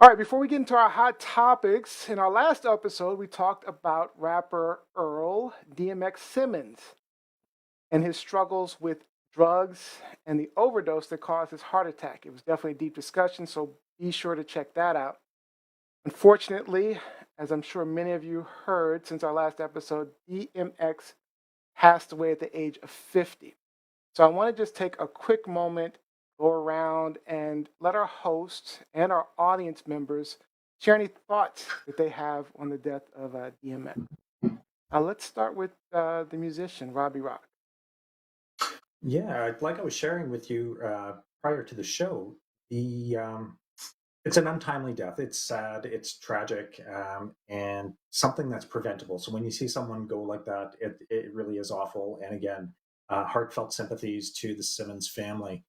All right, before we get into our hot topics, in our last episode, we talked about rapper Earl, DMX Simmons, and his struggles with drugs and the overdose that caused his heart attack. It was definitely a deep discussion, so be sure to check that out. Unfortunately, as I'm sure many of you heard since our last episode, DMX passed away at the age of 50. So I want to just take a quick moment, go around and let our hosts and our audience members share any thoughts that they have on the death of DMX. Let's start with the musician, Robbie Rock. Yeah, like I was sharing with you prior to the show, the it's an untimely death. It's sad, it's tragic, and something that's preventable. So when you see someone go like that, it really is awful. And again, heartfelt sympathies to the Simmons family.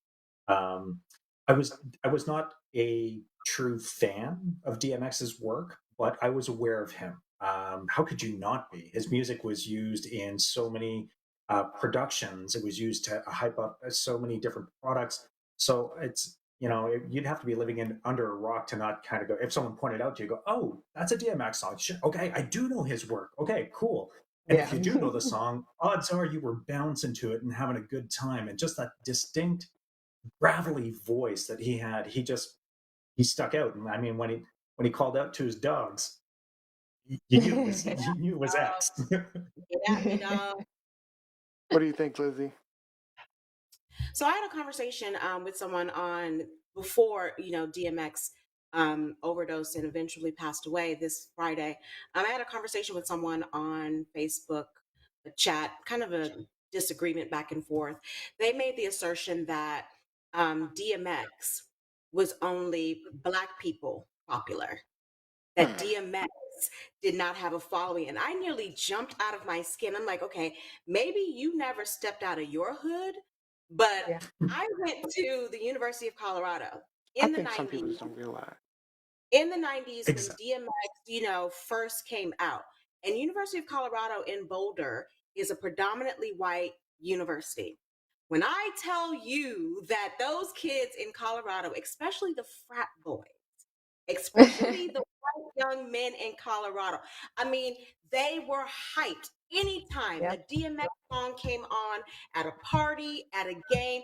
Um, I was not a true fan of DMX's work, but I was aware of him. How could you not be? His music was used in so many productions. It was used to hype up so many different products. So it's you'd have to be living in under a rock to not kind of go. If someone pointed out to you, go, "Oh, that's a DMX song." Sure, okay, I do know his work. Okay, cool. And if Yeah. you do know the song, odds are you were bouncing to it and having a good time. And just that distinct gravelly voice that he had, he stuck out. And I mean, when he called out to his dogs, you knew it was Uh, X. Yeah, What do you think, Lizzie? so I had a conversation with someone on before, DMX overdosed and eventually passed away this Friday. I had a conversation with someone on Facebook, a chat, kind of a disagreement back and forth. They made the assertion that DMX was only Black people popular, that DMX did not have a following. And I nearly jumped out of my skin. I'm like, okay, maybe you never stepped out of your hood, but Yeah. I went to the University of Colorado I in the think some people 90s, just don't realize. when Exactly. DMX, first came out. And University of Colorado in Boulder is a predominantly white university. When I tell you that those kids in Colorado, especially the frat boys, especially the white young men in Colorado. I mean, they were hyped anytime Yeah. a DMX song came on at a party, at a game.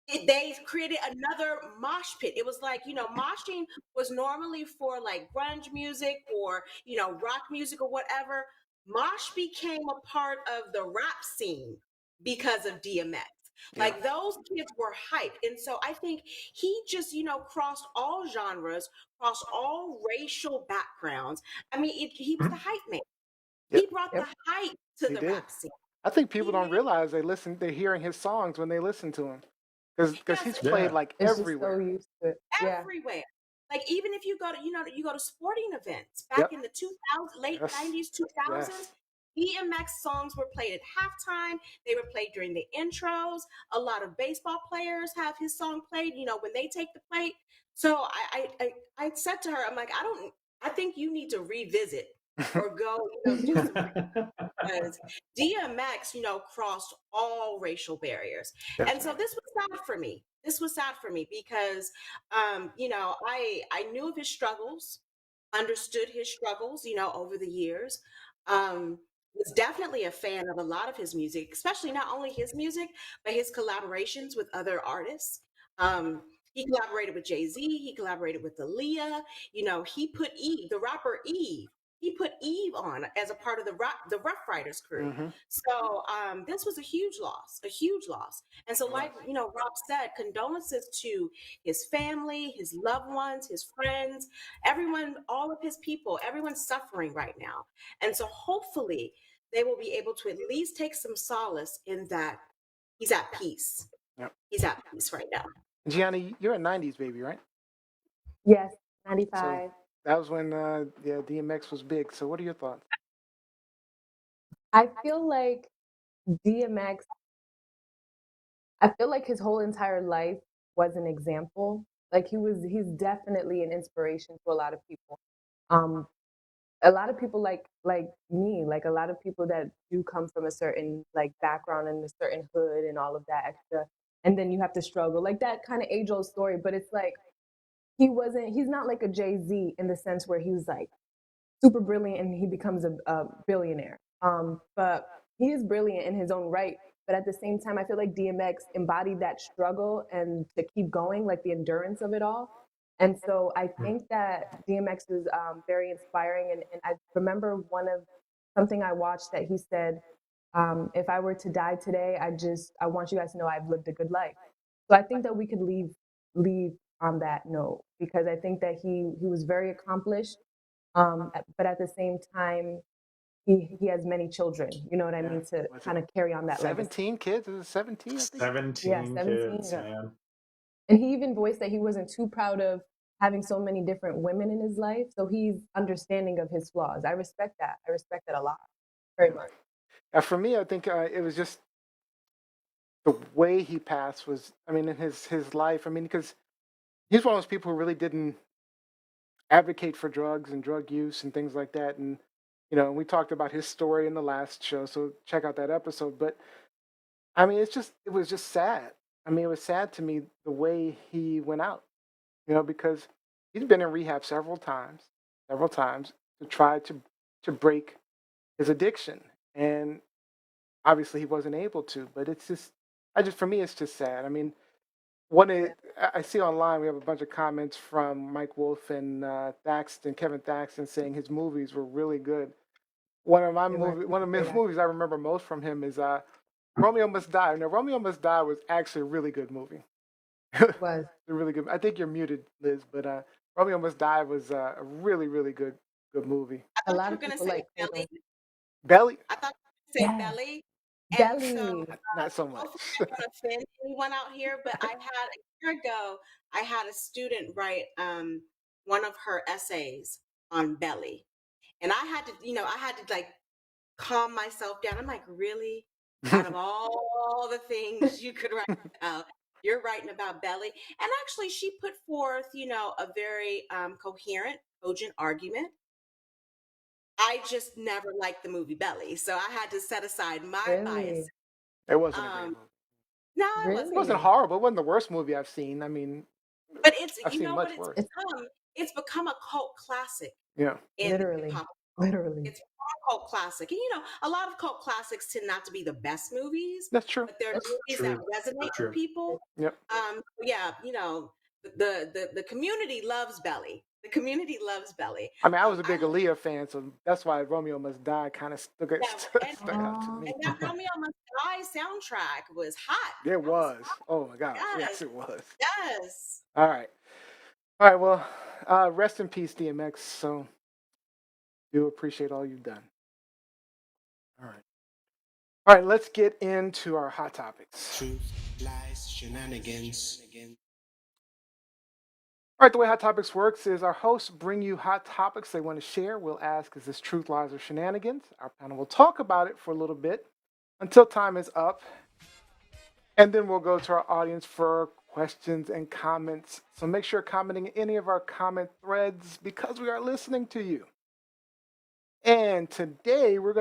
They created another mosh pit. It was like, moshing was normally for like grunge music or, rock music or whatever. Mosh became a part of the rap scene because of DMX. Yeah. Like those kids were hyped. And so I think he just, crossed all genres, crossed all racial backgrounds. I mean, he was the hype man. He Yep. brought the Yep. hype to He the did. rap scene. I think people He don't made realize they're hearing his songs when they listen to him, because yes, he's played Yeah. like It's just so everywhere. used to it. Yeah. everywhere. Like even if you go to, you go to sporting events back Yep. in the 2000s, late Yes. 90s, 2000s, Yes. DMX songs were played at halftime. They were played during the intros. A lot of baseball players have his song played, when they take the plate. So I said to her, I'm like, I think you need to revisit or go, do some because DMX, crossed all racial barriers. And so Definitely. this was sad for me. This was sad for me because, I knew of his struggles, understood his struggles, over the years. Was definitely a fan of a lot of his music, especially not only his music, but his collaborations with other artists. He collaborated with Jay-Z, he collaborated with Aaliyah, he put Eve, the rapper Eve, he put Eve on as a part of the Rough Riders crew. Mm-hmm. So this was a huge loss, a huge loss. And so, It was. like Rob said, condolences to his family, his loved ones, his friends, everyone, all of his people, everyone's suffering right now. And so, hopefully, they will be able to at least take some solace in that he's at peace. Yep. He's at peace right now. Gianni, you're a '90s baby, right? Yes. So 95. that was when yeah, DMX was big. So what are your thoughts? I feel like DMX, I feel like his whole entire life was an example. Like he's definitely an inspiration to a lot of people. Um, a lot of people like me, like a lot of people that do come from a certain like background and a certain hood and all of that extra, and then you have to struggle like that kind of age old story. But it's like he's not like a Jay-Z in the sense where he was like super brilliant and he becomes a billionaire. But he is brilliant in his own right. But at the same time, I feel like DMX embodied that struggle and to keep going, like the endurance of it all. And so I think that DMX is very inspiring. And I remember something I watched that he said, if I were to die today, I want you guys to know I've lived a good life. So I think that we could leave on that note because I think that he was very accomplished, but at the same time, he has many children. You know what I Yeah. mean, to Was it kind of carry on that legacy. 17 kids? Is it 17? I think. 17 17. kids, Yeah. man. And he even voiced that he wasn't too proud of having so many different women in his life. So he's understanding of his flaws. I respect that. I respect that a lot, very much. For me, I think it was just the way he passed was. I mean, in his life. I mean, because he's one of those people who really didn't advocate for drugs and drug use and things like that. And we talked about his story in the last show, so check out that episode. But I mean, it was just sad. I mean, it was sad to me the way he went out. Because he's been in rehab several times to try to break his addiction, and obviously he wasn't able to. But it's just, for me, it's just sad. I mean, I see online we have a bunch of comments from Mike Wolf and Kevin Thaxton, saying his movies were really good. One of the movies I remember most from him is Romeo Must Die. Now, Romeo Must Die was actually a really good movie. Was A really good. I think you're muted, Liz, but Romeo Must Die was a really, really good movie. I a thought lot you were of going to people say like belly. Belly, I thought you were going to say Yes, belly. And so, belly. not so much. hopefully, I don't offend anyone out here, but I had a year ago, I had a student write one of her essays on belly. And I had to, I had to like calm myself down. I'm like, really? Out of all the things you could write about, you're writing about belly. And actually, she put forth, a very coherent, cogent argument. I just never liked the movie Belly, so I had to set aside my bias. Really, It wasn't a great Um, movie. no, it It wasn't. wasn't really. horrible. It wasn't the worst movie I've seen. I mean, But it's, I've you seen know what much it's worse. It's become? It's become a cult classic Yeah, in the hip literally, hop. literally. It's a cult classic. And a lot of cult classics tend not to be the best movies, that's true. but they're That's movies that True. resonate with True. people. Yep. Yeah, the community loves Belly. The community loves Belly. I mean, I was a I big Aaliyah fan, so that's why Romeo Must Die kind of stuck, Yeah, and stuck out to Aw. me. that Romeo Must Die soundtrack was hot. It That was was. Oh my gosh. hot. Yes, it was. Yes. All right. All right. Well, rest in peace, DMX. So, do appreciate all you've done. All right. All right. Let's get into our hot topics. Truth, lies, shenanigans. All right. The way hot topics works is our hosts bring you hot topics they want to share. We'll ask, is this truth, lies, or shenanigans? Our panel will talk about it for a little bit until time is up. And then we'll go to our audience for questions and comments. So make sure you're commenting in any of our comment threads because we are listening to you. And today we're going to